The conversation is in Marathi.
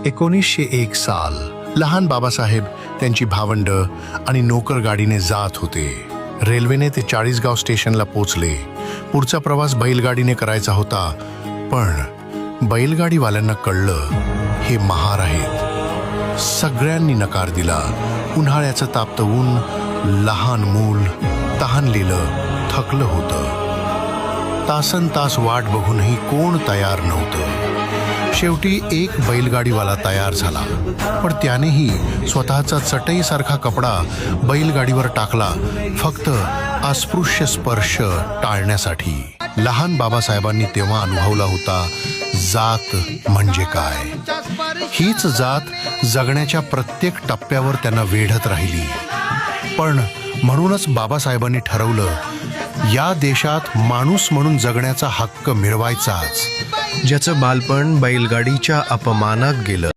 1901 साल लहान बाबासाहेब त्यांची भावंड आणि नोकर गाडीने जात होते. रेल्वेने ते चाळीसगाव स्टेशनला पोचले. पुढचा प्रवास बैलगाडीने करायचा होता, पण बैलगाडीवाल्यांना कळलं हे महार आहेत. सगळ्यांनी नकार दिला. उन्हाळ्याचं तापतं ऊन, लहान मूल, तहानलेलं, थकलं होतं. तासन तास वाट बघूनही कोण तयार नव्हतं. शेवटी एक बैलगाडीवाला तयार झाला, पण त्यानेही स्वतःचा चटईसारखा कपडा बैलगाडीवर टाकला, फक्त अस्पृश्य स्पर्श टाळण्यासाठी. लहान बाबासाहेबांनी तेव्हा अनुभवला होता जात म्हणजे काय. हीच जात जगण्याच्या प्रत्येक टप्प्यावर त्यांना वेढत राहिली. पण म्हणूनच बाबासाहेबांनी ठरवलं, या देशात माणूस म्हणून जगण्याचा हक्क मिळवायचाच. ज्याचं बालपण बैलगाडीच्या अपमानात गेलं,